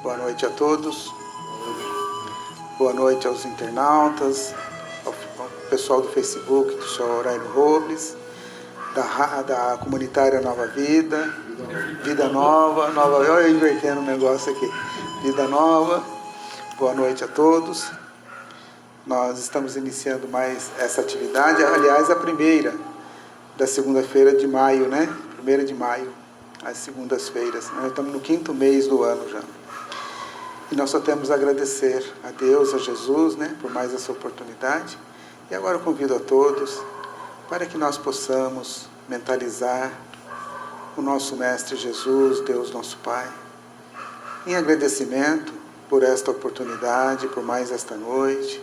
Boa noite a todos. Boa noite aos internautas, ao pessoal do Facebook, do Sr. Aurélio Robles, da comunitária Nova Vida, Vida Nova, eu invertendo o negócio aqui, Vida Nova. Boa noite a todos. Nós estamos iniciando mais essa atividade, aliás, a primeira da segunda-feira de maio, né? 1ª de maio, às segundas-feiras. Nós estamos no 5º mês do ano já. E nós só temos a agradecer a Deus, a Jesus, né, por mais essa oportunidade. E agora eu convido a todos para que nós possamos mentalizar o nosso Mestre Jesus, Deus nosso Pai, em agradecimento por esta oportunidade, por mais esta noite,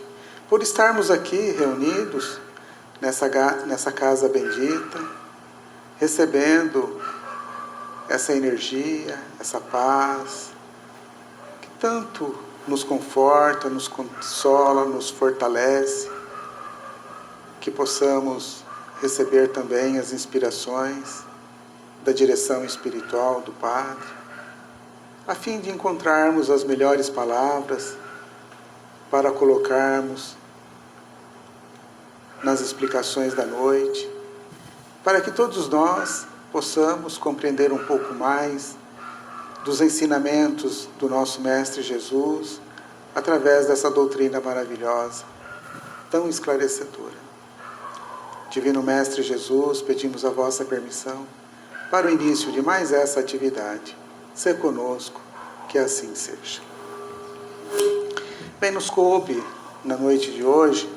por estarmos aqui reunidos nessa casa bendita, recebendo essa energia, essa paz, tanto nos conforta, nos consola, nos fortalece, que possamos receber também as inspirações da direção espiritual do Padre, a fim de encontrarmos as melhores palavras para colocarmos nas explicações da noite, para que todos nós possamos compreender um pouco mais dos ensinamentos do nosso Mestre Jesus, através dessa doutrina maravilhosa, tão esclarecedora. Divino Mestre Jesus, pedimos a vossa permissão para o início de mais essa atividade. Sê conosco, que assim seja. Bem, nos coube, na noite de hoje,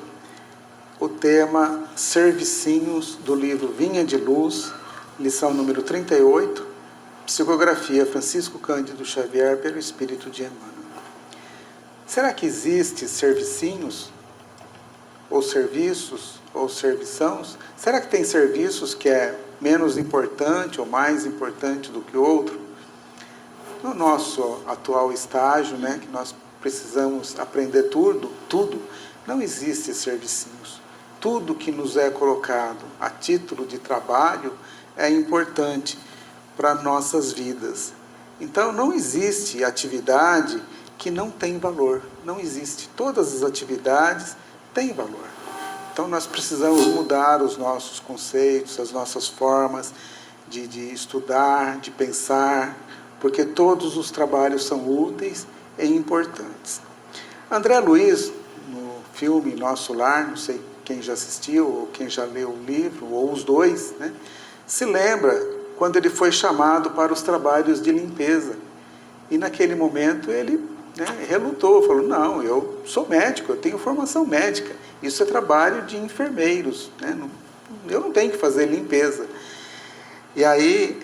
o tema Servicinhos do livro Vinha de Luz, lição número 38, Psicografia Francisco Cândido Xavier pelo Espírito de Emmanuel. Será que existe servicinhos, ou serviços, ou servições? Será que tem serviços que é menos importante ou mais importante do que outro? No nosso atual estágio, né, que nós precisamos aprender tudo, não existe servicinhos. Tudo que nos é colocado a título de trabalho é importante para nossas vidas. Então, não existe atividade que não tem valor. Não existe. Todas as atividades têm valor. Então, nós precisamos mudar os nossos conceitos, as nossas formas de estudar, de pensar, porque todos os trabalhos são úteis e importantes. André Luiz, no filme Nosso Lar, não sei quem já assistiu ou quem já leu o livro, ou os dois, né, se lembra quando ele foi chamado para os trabalhos de limpeza. E naquele momento ele, né, relutou, falou, não, eu sou médico, eu tenho formação médica, isso é trabalho de enfermeiros, né, eu não tenho que fazer limpeza. E aí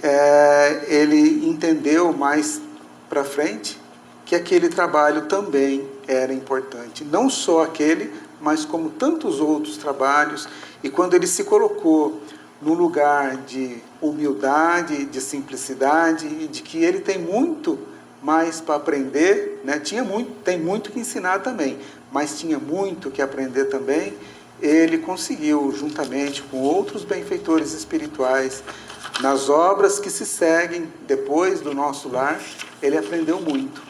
ele entendeu mais para frente que aquele trabalho também era importante, não só aquele, mas como tantos outros trabalhos, e quando ele se colocou no lugar de humildade, de simplicidade, e de que ele tem muito mais para aprender, né? Tem muito que ensinar também, mas tinha muito que aprender também, ele conseguiu, juntamente com outros benfeitores espirituais, nas obras que se seguem depois do Nosso Lar, ele aprendeu muito.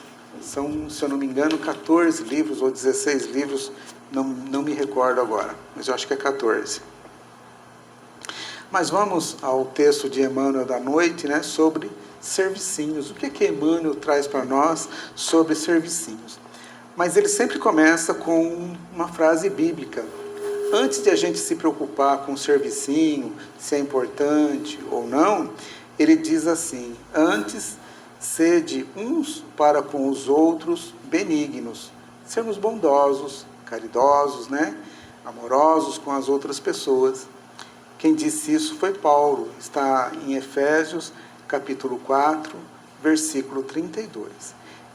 São, se eu não me engano, 14 livros ou 16 livros, não me recordo agora, mas eu acho que é 14. Mas vamos ao texto de Emmanuel da noite, né, sobre servicinhos. O que Emmanuel traz para nós sobre servicinhos? Mas ele sempre começa com uma frase bíblica. Antes de a gente se preocupar com o servicinho, se é importante ou não, ele diz assim, antes, sede uns para com os outros benignos. Sermos bondosos, caridosos, né, amorosos com as outras pessoas. Quem disse isso foi Paulo, está em Efésios, capítulo 4, versículo 32.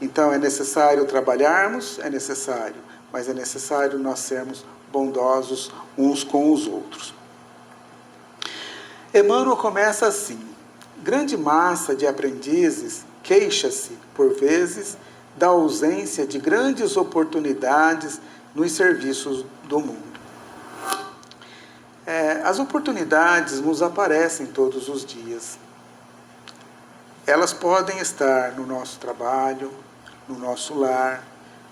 Então, é necessário trabalharmos? É necessário, mas é necessário nós sermos bondosos uns com os outros. Emmanuel começa assim, grande massa de aprendizes queixa-se, por vezes, da ausência de grandes oportunidades nos serviços do mundo. As oportunidades nos aparecem todos os dias. Elas podem estar no nosso trabalho, no nosso lar,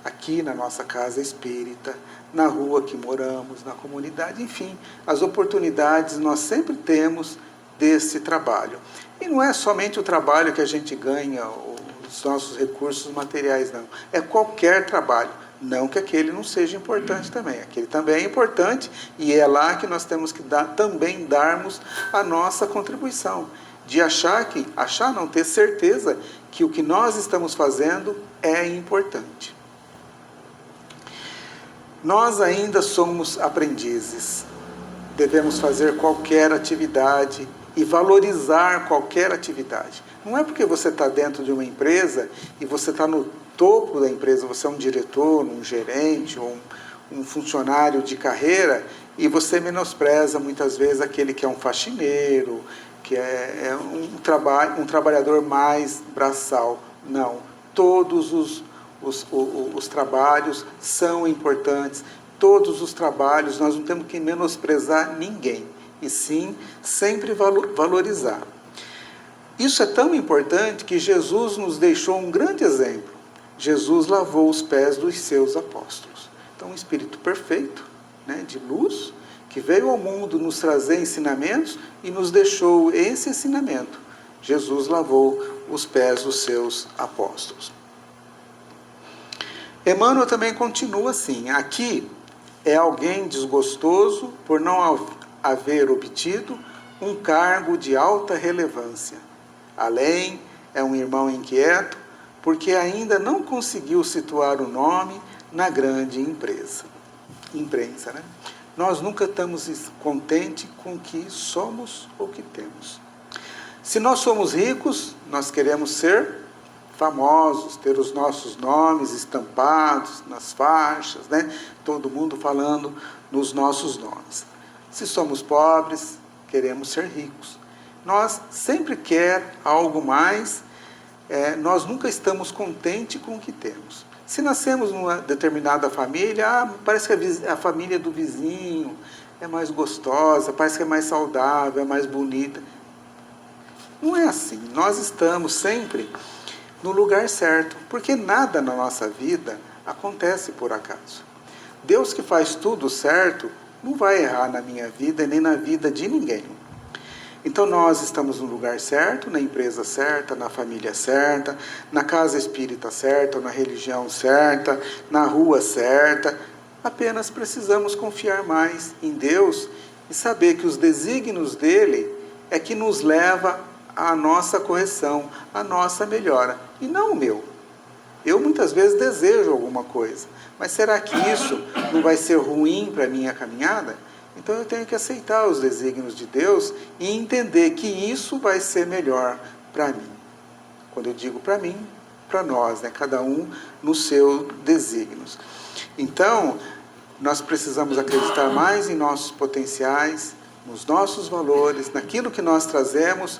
aqui na nossa casa espírita, na rua que moramos, na comunidade, enfim, as oportunidades nós sempre temos desse trabalho. E não é somente o trabalho que a gente ganha, os nossos recursos materiais, não. É qualquer trabalho. Não que aquele não seja importante também. Aquele também é importante e é lá que nós temos que também darmos a nossa contribuição. De ter certeza que o que nós estamos fazendo é importante. Nós ainda somos aprendizes. Devemos fazer qualquer atividade e valorizar qualquer atividade. Não é porque você está dentro de uma empresa e você está no topo da empresa, você é um diretor, um gerente ou um funcionário de carreira e você menospreza muitas vezes aquele que é um faxineiro, que é um trabalhador mais braçal. Não, todos os trabalhos são importantes, todos os trabalhos, nós não temos que menosprezar ninguém, e sim sempre valorizar. Isso é tão importante que Jesus nos deixou um grande exemplo. Jesus lavou os pés dos seus apóstolos. Então, um Espírito perfeito, de luz, que veio ao mundo nos trazer ensinamentos e nos deixou esse ensinamento. Jesus lavou os pés dos seus apóstolos. Emmanuel também continua assim: aqui é alguém desgostoso por não haver obtido um cargo de alta relevância. Além, é um irmão inquieto porque ainda não conseguiu situar o nome na grande imprensa. Nós nunca estamos contentes com o que somos ou que temos. Se nós somos ricos, nós queremos ser famosos, ter os nossos nomes estampados nas faixas, todo mundo falando nos nossos nomes. Se somos pobres, queremos ser ricos. Nós sempre queremos algo mais, nós nunca estamos contentes com o que temos. Se nascemos numa determinada família, parece que a família do vizinho é mais gostosa, parece que é mais saudável, é mais bonita. Não é assim. Nós estamos sempre no lugar certo, porque nada na nossa vida acontece por acaso. Deus que faz tudo certo não vai errar na minha vida e nem na vida de ninguém. Então nós estamos no lugar certo, na empresa certa, na família certa, na casa espírita certa, na religião certa, na rua certa. Apenas precisamos confiar mais em Deus e saber que os desígnios dele é que nos leva à nossa correção, à nossa melhora, e não o meu. Eu muitas vezes desejo alguma coisa, mas será que isso não vai ser ruim para a minha caminhada? Então eu tenho que aceitar os desígnios de Deus e entender que isso vai ser melhor para mim. Quando eu digo para mim, para nós, cada um nos seus desígnios. Então, nós precisamos acreditar mais em nossos potenciais, nos nossos valores, naquilo que nós trazemos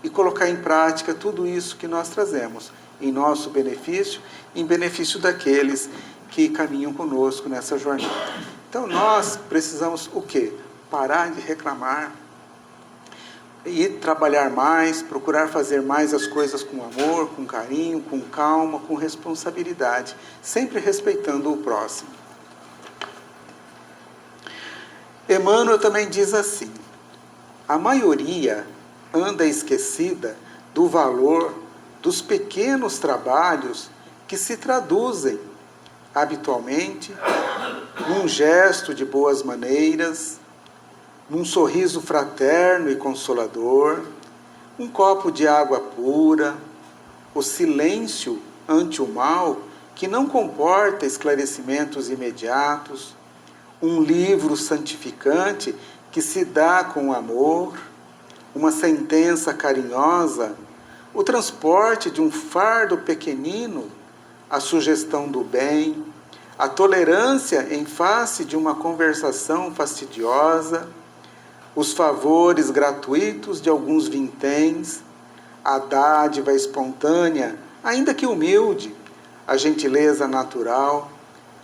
e colocar em prática tudo isso que nós trazemos, em nosso benefício, em benefício daqueles que caminham conosco nessa jornada. Então nós precisamos o quê? Parar de reclamar e trabalhar mais, procurar fazer mais as coisas com amor, com carinho, com calma, com responsabilidade, sempre respeitando o próximo. Emmanuel também diz assim: a maioria anda esquecida do valor dos pequenos trabalhos que se traduzem habitualmente num gesto de boas maneiras, num sorriso fraterno e consolador, um copo de água pura, o silêncio ante o mal que não comporta esclarecimentos imediatos, um livro santificante que se dá com amor, uma sentença carinhosa, o transporte de um fardo pequenino, a sugestão do bem, a tolerância em face de uma conversação fastidiosa, os favores gratuitos de alguns vinténs, a dádiva espontânea, ainda que humilde, a gentileza natural,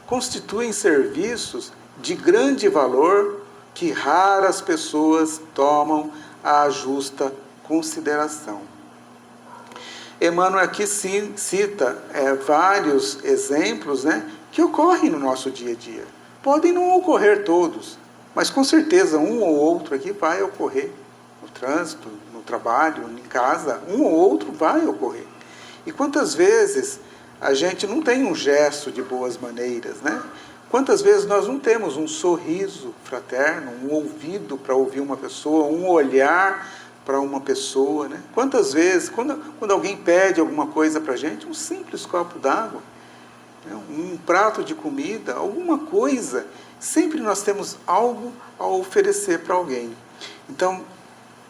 constituem serviços de grande valor que raras pessoas tomam à justa consideração. Emmanuel aqui cita vários exemplos, né, que ocorrem no nosso dia a dia. Podem não ocorrer todos, mas com certeza um ou outro aqui vai ocorrer. No trânsito, no trabalho, em casa, um ou outro vai ocorrer. E quantas vezes a gente não tem um gesto de boas maneiras, né? Quantas vezes nós não temos um sorriso fraterno, um ouvido para ouvir uma pessoa, um olhar para uma pessoa, né? Quantas vezes, quando alguém pede alguma coisa para a gente, um simples copo d'água, né? Um prato de comida, alguma coisa, sempre nós temos algo a oferecer para alguém. Então,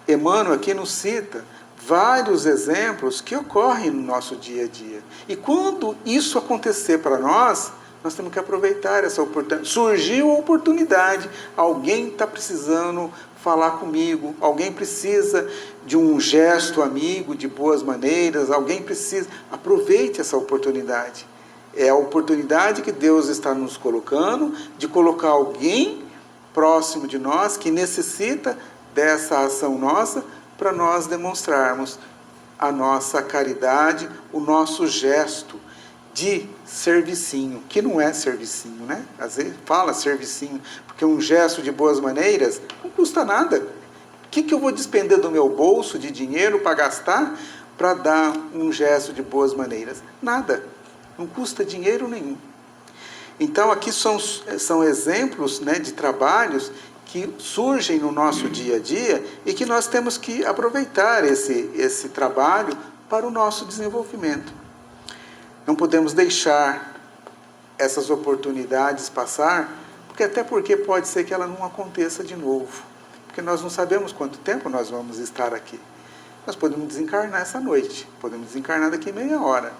Emmanuel aqui nos cita vários exemplos que ocorrem no nosso dia a dia. E quando isso acontecer para nós temos que aproveitar essa oportunidade. Surgiu a oportunidade, alguém está precisando falar comigo, alguém precisa de um gesto amigo, de boas maneiras, alguém precisa. Aproveite essa oportunidade. É a oportunidade que Deus está nos colocando de colocar alguém próximo de nós que necessita dessa ação nossa para nós demonstrarmos a nossa caridade, o nosso gesto de servicinho, que não é servicinho, né? Às vezes fala servicinho, porque um gesto de boas maneiras não custa nada. O que eu vou despender do meu bolso de dinheiro para gastar para dar um gesto de boas maneiras? Nada. Não custa dinheiro nenhum. Então aqui são exemplos, né, de trabalhos que surgem no nosso dia a dia e que nós temos que aproveitar esse trabalho para o nosso desenvolvimento. Não podemos deixar essas oportunidades passar, porque pode ser que ela não aconteça de novo. Porque nós não sabemos quanto tempo nós vamos estar aqui. Nós podemos desencarnar essa noite, podemos desencarnar daqui meia hora.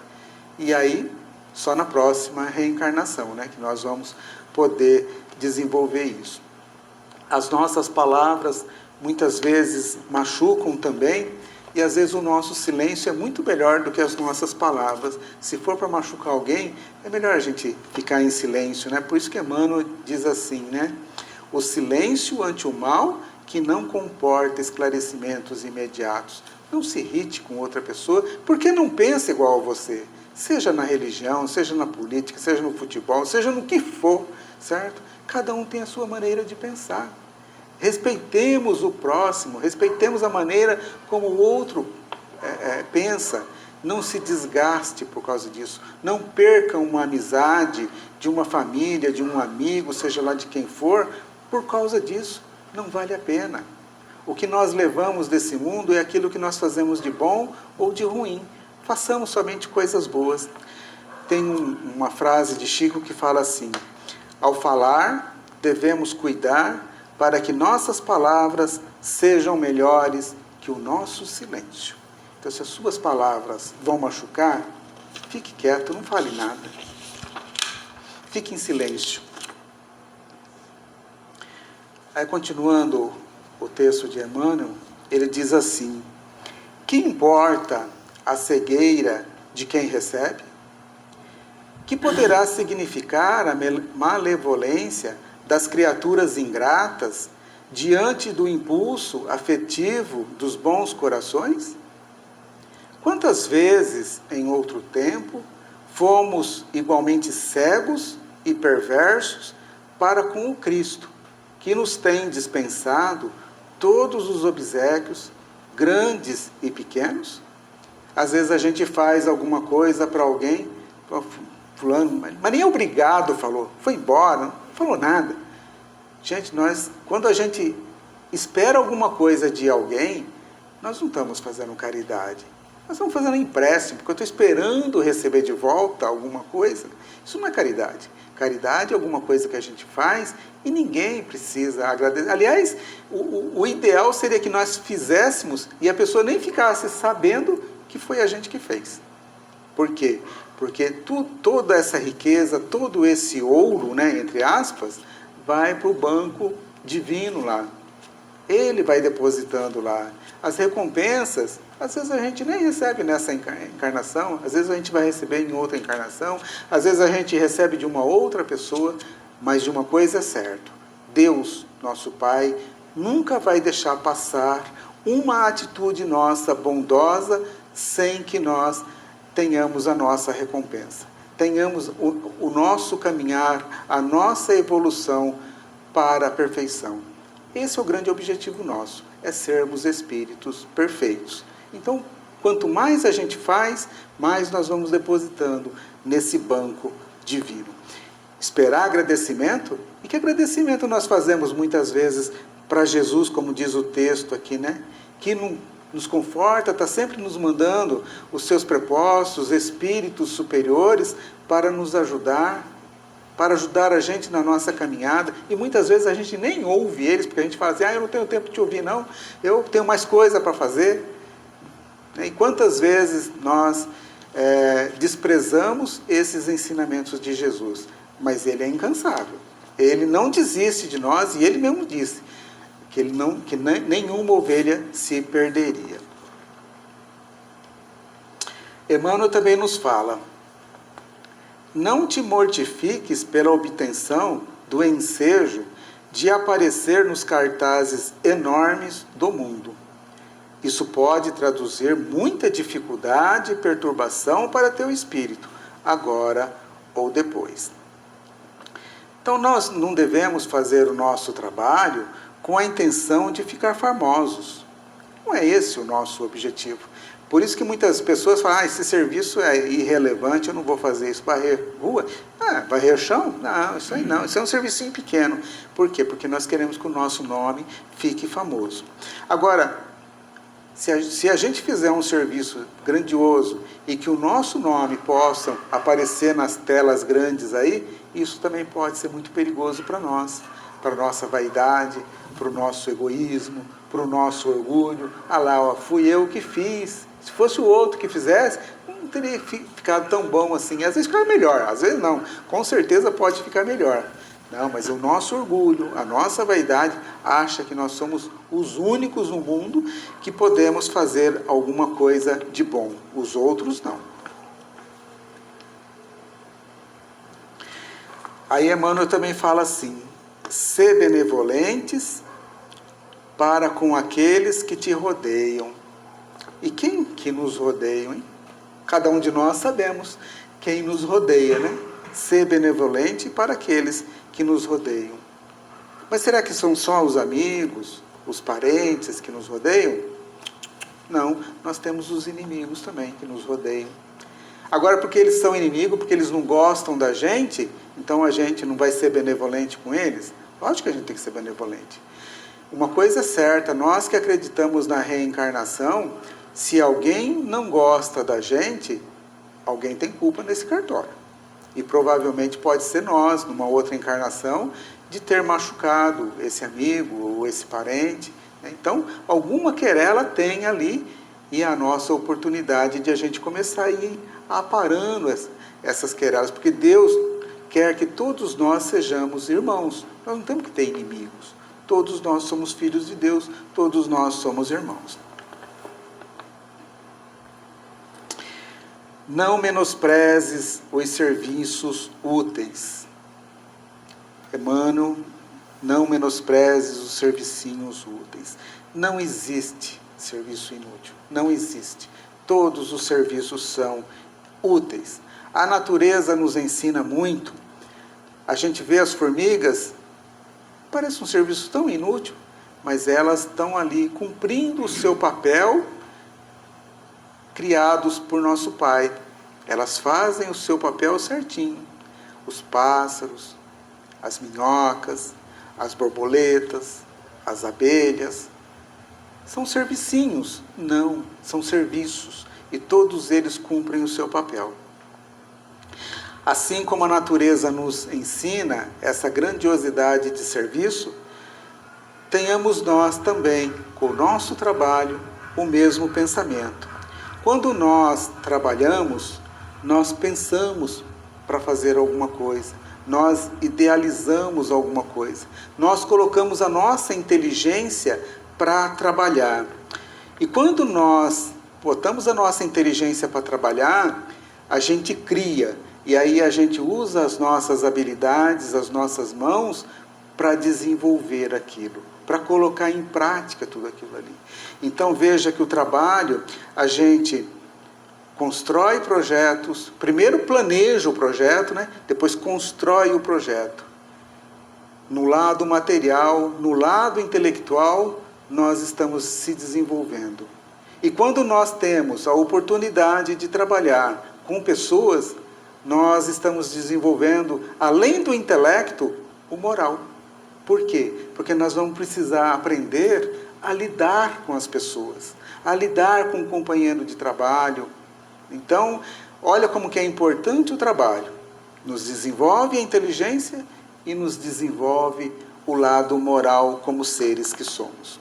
E aí, só na próxima reencarnação, né, que nós vamos poder desenvolver isso. As nossas palavras muitas vezes machucam também, e às vezes o nosso silêncio é muito melhor do que as nossas palavras. Se for para machucar alguém, é melhor a gente ficar em silêncio, né? Por isso que Emmanuel diz assim, né? O silêncio ante o mal que não comporta esclarecimentos imediatos. Não se irrite com outra pessoa, porque não pensa igual a você. Seja na religião, seja na política, seja no futebol, seja no que for, certo? Cada um tem a sua maneira de pensar. Respeitemos o próximo, respeitemos a maneira como o outro pensa. Não se desgaste por causa disso. Não perca uma amizade de uma família, de um amigo, seja lá de quem for, por causa disso. Não vale a pena. O que nós levamos desse mundo é aquilo que nós fazemos de bom ou de ruim. Façamos somente coisas boas. Tem uma frase de Chico que fala assim: ao falar, devemos cuidar para que nossas palavras sejam melhores que o nosso silêncio. Então, se as suas palavras vão machucar, fique quieto, não fale nada. Fique em silêncio. Aí, continuando o texto de Emmanuel, ele diz assim: que importa a cegueira de quem recebe? Que poderá significar a malevolência das criaturas ingratas diante do impulso afetivo dos bons corações? Quantas vezes, em outro tempo, fomos igualmente cegos e perversos para com o Cristo, que nos tem dispensado todos os obséquios, grandes e pequenos? Às vezes a gente faz alguma coisa para alguém, fulano, mas nem obrigado falou, foi embora, não falou nada. Gente, quando a gente espera alguma coisa de alguém, nós não estamos fazendo caridade. Nós estamos fazendo empréstimo, porque eu estou esperando receber de volta alguma coisa. Isso não é caridade. Caridade é alguma coisa que a gente faz e ninguém precisa agradecer. Aliás, o ideal seria que nós fizéssemos e a pessoa nem ficasse sabendo que foi a gente que fez. Por quê? Porque toda essa riqueza, todo esse ouro, né, entre aspas, vai para o banco divino lá. Ele vai depositando lá. As recompensas, às vezes a gente nem recebe nessa encarnação, às vezes a gente vai receber em outra encarnação, às vezes a gente recebe de uma outra pessoa, mas de uma coisa é certa: Deus, nosso Pai, nunca vai deixar passar uma atitude nossa bondosa sem que nós tenhamos a nossa recompensa. Tenhamos o nosso caminhar, a nossa evolução para a perfeição. Esse é o grande objetivo nosso, é sermos espíritos perfeitos. Então, quanto mais a gente faz, mais nós vamos depositando nesse banco divino. Esperar agradecimento? E que agradecimento nós fazemos muitas vezes para Jesus, como diz o texto aqui, né? Que nos conforta, está sempre nos mandando os seus prepostos, espíritos superiores para nos ajudar, para ajudar a gente na nossa caminhada. E muitas vezes a gente nem ouve eles, porque a gente fala assim, eu não tenho tempo de te ouvir não, eu tenho mais coisa para fazer. E quantas vezes nós desprezamos esses ensinamentos de Jesus? Mas ele é incansável. Ele não desiste de nós e ele mesmo disse que nenhuma ovelha se perderia. Emmanuel também nos fala: não te mortifiques pela obtenção do ensejo de aparecer nos cartazes enormes do mundo. Isso pode traduzir muita dificuldade e perturbação para teu espírito, agora ou depois. Então nós não devemos fazer o nosso trabalho com a intenção de ficar famosos. Não é esse o nosso objetivo. Por isso que muitas pessoas falam, esse serviço é irrelevante, eu não vou fazer isso. Varrer rua? Varrer chão? Não, isso aí não. Isso é um servicinho pequeno. Por quê? Porque nós queremos que o nosso nome fique famoso. Agora, se a gente fizer um serviço grandioso e que o nosso nome possa aparecer nas telas grandes aí, isso também pode ser muito perigoso para nós, para a nossa vaidade, para o nosso egoísmo, para o nosso orgulho. Fui eu que fiz. Se fosse o outro que fizesse, não teria ficado tão bom assim. Às vezes fica melhor, às vezes não. Com certeza pode ficar melhor. Não, mas o nosso orgulho, a nossa vaidade, acha que nós somos os únicos no mundo que podemos fazer alguma coisa de bom. Os outros não. Aí Emmanuel também fala assim: sê benevolentes para com aqueles que te rodeiam. E quem que nos rodeiam, hein? Cada um de nós sabemos quem nos rodeia, né? Ser benevolente para aqueles que nos rodeiam. Mas será que são só os amigos, os parentes que nos rodeiam? Não, nós temos os inimigos também que nos rodeiam. Agora, porque eles são inimigos, porque eles não gostam da gente, então a gente não vai ser benevolente com eles? Lógico que a gente tem que ser benevolente. Uma coisa é certa, nós que acreditamos na reencarnação, se alguém não gosta da gente, alguém tem culpa nesse cartório. E provavelmente pode ser nós, numa outra encarnação, de ter machucado esse amigo ou esse parente. Então, alguma querela tem ali, e a nossa oportunidade de a gente começar a ir aparando essas querelas, porque Deus quer que todos nós sejamos irmãos. Nós não temos que ter inimigos. Todos nós somos filhos de Deus, todos nós somos irmãos. Não menosprezes os serviços úteis. Emmanuel, não menosprezes os servicinhos úteis. Não existe serviço inútil, não existe. Todos os serviços são úteis. A natureza nos ensina muito. A gente vê as formigas, parece um serviço tão inútil, mas elas estão ali cumprindo o seu papel, criados por nosso Pai. Elas fazem o seu papel certinho. Os pássaros, as minhocas, as borboletas, as abelhas, são servicinhos? Não, são serviços. E todos eles cumprem o seu papel. Assim como a natureza nos ensina essa grandiosidade de serviço, tenhamos nós também, com o nosso trabalho, o mesmo pensamento. Quando nós trabalhamos, nós pensamos para fazer alguma coisa, nós idealizamos alguma coisa, nós colocamos a nossa inteligência para trabalhar. E quando nós botamos a nossa inteligência para trabalhar, a gente cria, e aí a gente usa as nossas habilidades, as nossas mãos, para desenvolver aquilo, para colocar em prática tudo aquilo ali. Então veja que o trabalho, a gente constrói projetos, primeiro planeja o projeto, né? Depois constrói o projeto. No lado material, no lado intelectual, nós estamos se desenvolvendo. E quando nós temos a oportunidade de trabalhar com pessoas, nós estamos desenvolvendo, além do intelecto, o moral. Por quê? Porque nós vamos precisar aprender a lidar com as pessoas, a lidar com o companheiro de trabalho. Então, olha como que é importante o trabalho. Nos desenvolve a inteligência e nos desenvolve o lado moral como seres que somos.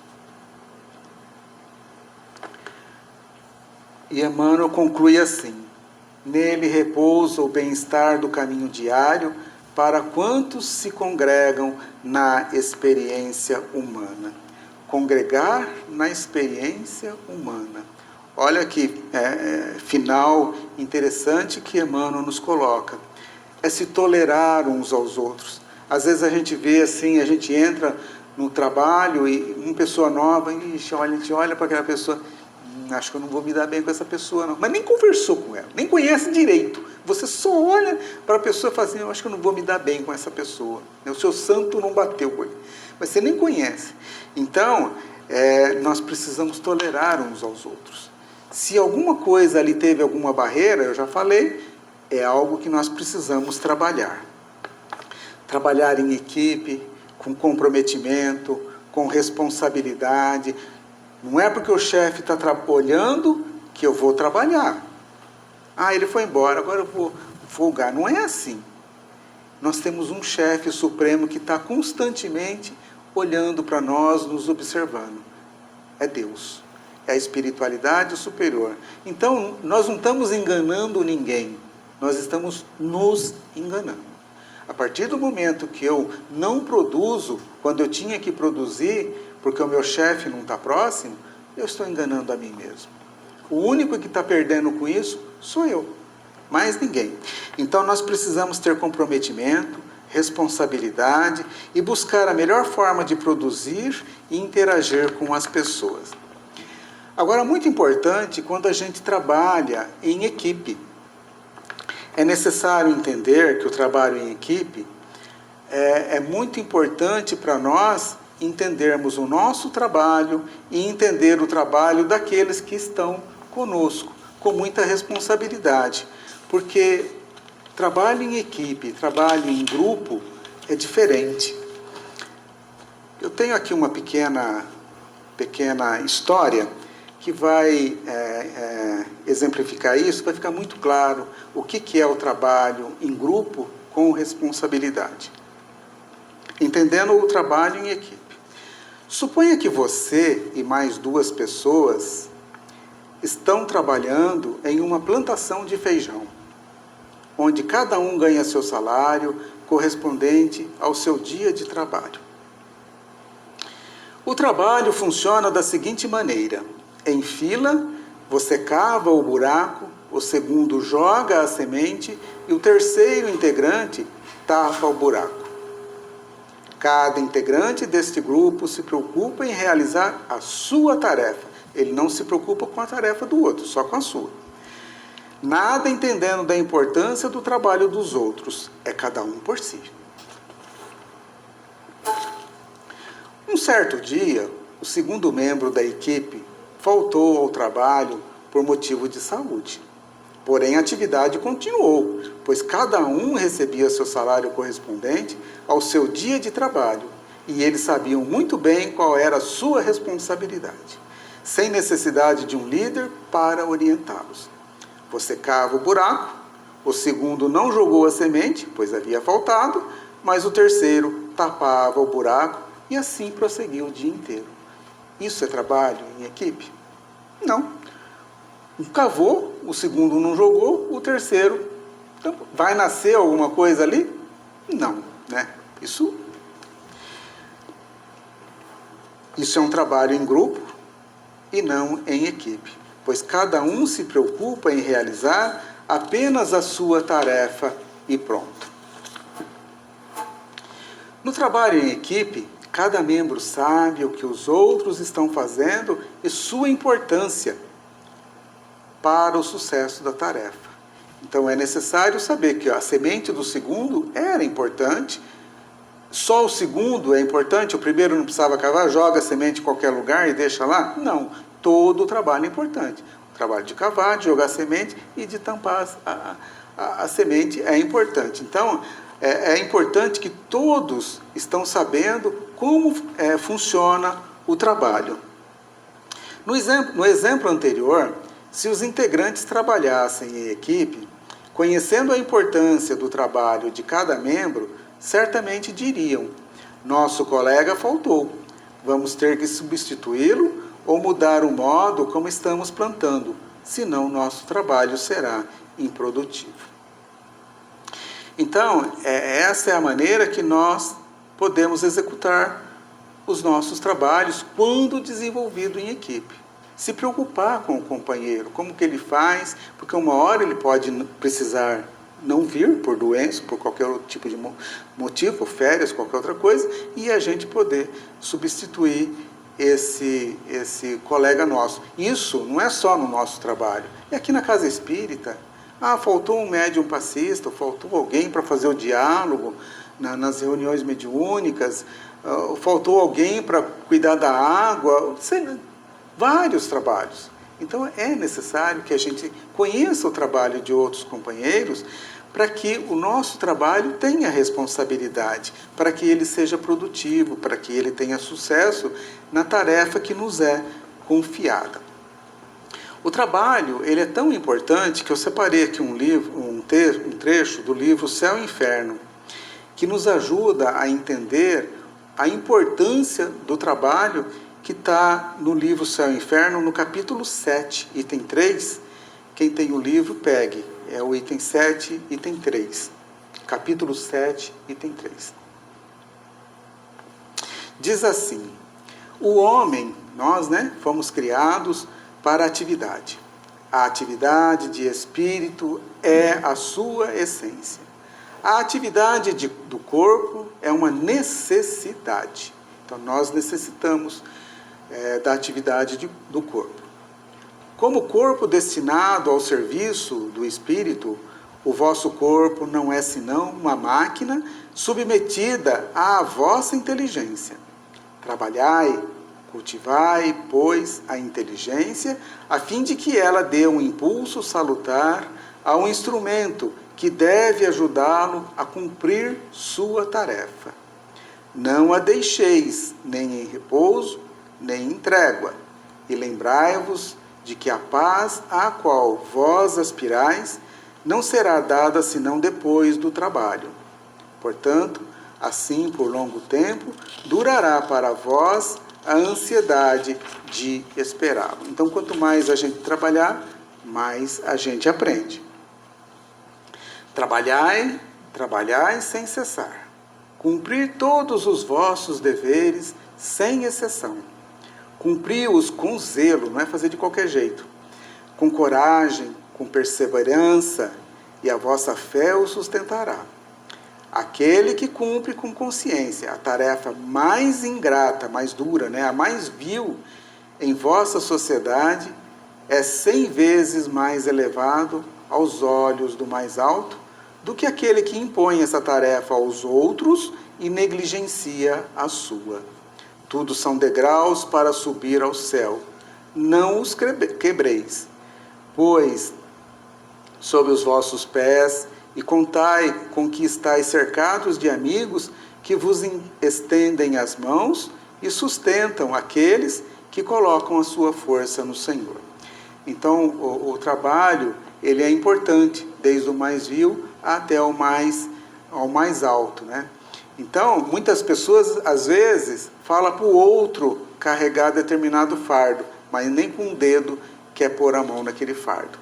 E Emmanuel conclui assim: nele repousa o bem-estar do caminho diário para quantos se congregam na experiência humana. Congregar na experiência humana. Olha que final interessante que Emmanuel nos coloca. É se tolerar uns aos outros. Às vezes a gente vê assim, a gente entra no trabalho e uma pessoa nova, a gente olha para aquela pessoa, acho que eu não vou me dar bem com essa pessoa não. Mas nem conversou com ela, nem conhece direito. Você só olha para a pessoa e fala assim, eu acho que eu não vou me dar bem com essa pessoa. O seu santo não bateu com ele. Mas você nem conhece. Então, nós precisamos tolerar uns aos outros. Se alguma coisa ali teve alguma barreira, eu já falei, é algo que nós precisamos trabalhar. Trabalhar em equipe, com comprometimento, com responsabilidade. Não é porque o chefe está olhando que eu vou trabalhar. Ah, ele foi embora, agora eu vou folgar. Não é assim. Nós temos um chefe supremo que está constantemente olhando para nós, nos observando. É Deus. É a espiritualidade superior. Então, nós não estamos enganando ninguém. Nós estamos nos enganando. A partir do momento que eu não produzo, quando eu tinha que produzir, porque o meu chefe não está próximo, eu estou enganando a mim mesmo. O único que está perdendo com isso sou eu, mais ninguém. Então nós precisamos ter comprometimento, responsabilidade e buscar a melhor forma de produzir e interagir com as pessoas. Agora, muito importante quando a gente trabalha em equipe. É necessário entender que o trabalho em equipe é muito importante para nós entendermos o nosso trabalho e entender o trabalho daqueles que estão conosco, com muita responsabilidade. Porque trabalho em equipe, trabalho em grupo é diferente. Eu tenho aqui uma pequena história que vai exemplificar isso, vai ficar muito claro o que é o trabalho em grupo com responsabilidade. Entendendo o trabalho em equipe. Suponha que você e mais 2 pessoas estão trabalhando em uma plantação de feijão, onde cada um ganha seu salário correspondente ao seu dia de trabalho. O trabalho funciona da seguinte maneira: em fila, você cava o buraco, o segundo joga a semente e o terceiro integrante tapa o buraco. Cada integrante deste grupo se preocupa em realizar a sua tarefa. Ele não se preocupa com a tarefa do outro, só com a sua. Nada entendendo da importância do trabalho dos outros. É cada um por si. Um certo dia, o segundo membro da equipe faltou ao trabalho por motivo de saúde. Porém, a atividade continuou, pois cada um recebia seu salário correspondente ao seu dia de trabalho, e eles sabiam muito bem qual era a sua responsabilidade, sem necessidade de um líder para orientá-los. Você cava o buraco, o segundo não jogou a semente, pois havia faltado, mas o terceiro tapava o buraco e assim prosseguiu o dia inteiro. Isso é trabalho em equipe? Não. Um cavou, o segundo não jogou, o terceiro... Então, vai nascer alguma coisa ali? Não, né? Isso é um trabalho em grupo e não em equipe, pois cada um se preocupa em realizar apenas a sua tarefa e pronto. No trabalho em equipe, cada membro sabe o que os outros estão fazendo e sua importância. para o sucesso da tarefa. Então é necessário saber que a semente do segundo era importante. Só o segundo é importante, o primeiro não precisava cavar, joga a semente em qualquer lugar e deixa lá? Não, todo o trabalho é importante. O trabalho de cavar, de jogar a semente e de tampar a semente é importante. Então, é importante que todos estão sabendo como funciona o trabalho. No exemplo anterior, se os integrantes trabalhassem em equipe, conhecendo a importância do trabalho de cada membro, certamente diriam: nosso colega faltou, vamos ter que substituí-lo ou mudar o modo como estamos plantando, senão nosso trabalho será improdutivo. Então, essa é a maneira que nós podemos executar os nossos trabalhos quando desenvolvido em equipe. Se preocupar com o companheiro, como que ele faz, porque uma hora ele pode precisar não vir por doença, por qualquer outro tipo de motivo, férias, qualquer outra coisa, e a gente poder substituir esse colega nosso. Isso não é só no nosso trabalho, é aqui na casa espírita. Faltou um médium passista, faltou alguém para fazer o diálogo nas reuniões mediúnicas, faltou alguém para cuidar da água, vários trabalhos. Então é necessário que a gente conheça o trabalho de outros companheiros para que o nosso trabalho tenha responsabilidade, para que ele seja produtivo, para que ele tenha sucesso na tarefa que nos é confiada. O trabalho ele é tão importante que eu separei aqui um trecho do livro Céu e Inferno, que nos ajuda a entender a importância do trabalho, que está no livro Céu e Inferno, no capítulo 7, item 3. Quem tem o livro, pegue. É o item 7, item 3. Capítulo 7, item 3. Diz assim: o homem, nós, fomos criados para a atividade. A atividade de espírito é a sua essência. A atividade do corpo é uma necessidade. Então, nós necessitamos da atividade do corpo. Como corpo destinado ao serviço do espírito, o vosso corpo não é senão uma máquina submetida à vossa inteligência. Trabalhai, cultivai, pois, a inteligência, a fim de que ela dê um impulso salutar a um instrumento que deve ajudá-lo a cumprir sua tarefa. Não a deixeis nem em repouso, nem em trégua, e lembrai-vos de que a paz à qual vós aspirais não será dada senão depois do trabalho. Portanto, assim por longo tempo, durará para vós a ansiedade de esperá-lo. Então, quanto mais a gente trabalhar, mais a gente aprende. Trabalhai, trabalhai sem cessar. Cumprir todos os vossos deveres sem exceção. Cumpri-os com zelo, não é fazer de qualquer jeito. Com coragem, com perseverança, e a vossa fé o sustentará. Aquele que cumpre com consciência a tarefa mais ingrata, mais dura, a mais vil em vossa sociedade, é 100 vezes mais elevado aos olhos do mais alto do que aquele que impõe essa tarefa aos outros e negligencia a sua. Tudo são degraus para subir ao céu. Não os quebreis, pois sob os vossos pés, e contai com que estáis cercados de amigos que vos estendem as mãos e sustentam aqueles que colocam a sua força no Senhor. Então, o trabalho, ele é importante, desde o mais vil até ao mais alto, Então, muitas pessoas, às vezes, falam para o outro carregar determinado fardo, mas nem com o dedo quer pôr a mão naquele fardo.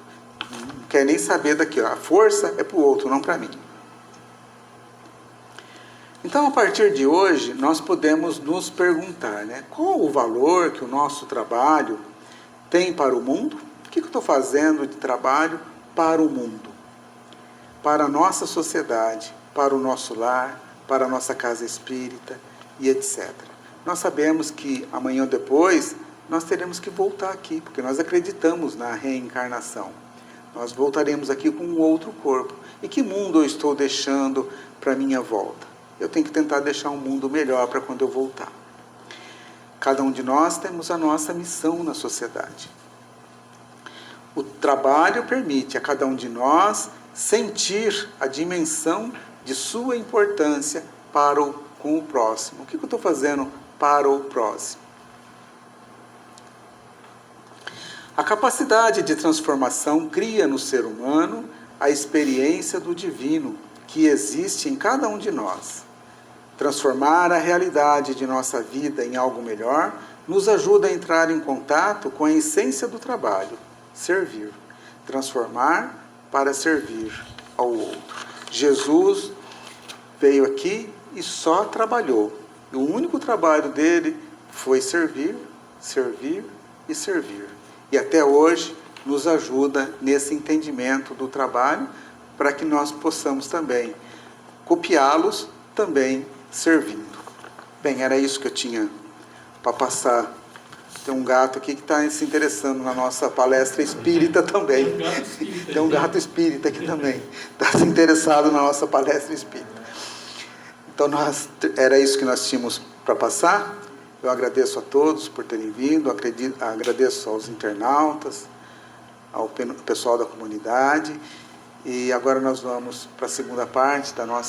Não quer nem saber daqui, a força é para o outro, não para mim. Então, a partir de hoje, nós podemos nos perguntar, qual o valor que o nosso trabalho tem para o mundo? O que eu estou fazendo de trabalho para o mundo? Para a nossa sociedade, para o nosso lar, para a nossa casa espírita e etc. Nós sabemos que amanhã ou depois nós teremos que voltar aqui, porque nós acreditamos na reencarnação. Nós voltaremos aqui com um outro corpo. E que mundo eu estou deixando para a minha volta? Eu tenho que tentar deixar um mundo melhor para quando eu voltar. Cada um de nós temos a nossa missão na sociedade. O trabalho permite a cada um de nós sentir a dimensão de sua importância com o próximo. O que eu estou fazendo para o próximo? A capacidade de transformação cria no ser humano a experiência do divino que existe em cada um de nós. Transformar a realidade de nossa vida em algo melhor nos ajuda a entrar em contato com a essência do trabalho, servir. Transformar para servir ao outro. Jesus veio aqui e só trabalhou. E o único trabalho dele foi servir, servir e servir. E até hoje nos ajuda nesse entendimento do trabalho para que nós possamos também copiá-los, também servindo. Bem, era isso que eu tinha para passar. Tem um gato aqui que está se interessando na nossa palestra espírita também. Tem um gato espírita aqui também. Está se interessado na nossa palestra espírita. Então, era isso que nós tínhamos para passar. Eu agradeço a todos por terem vindo, agradeço aos internautas, ao pessoal da comunidade. E agora nós vamos para a segunda parte da nossa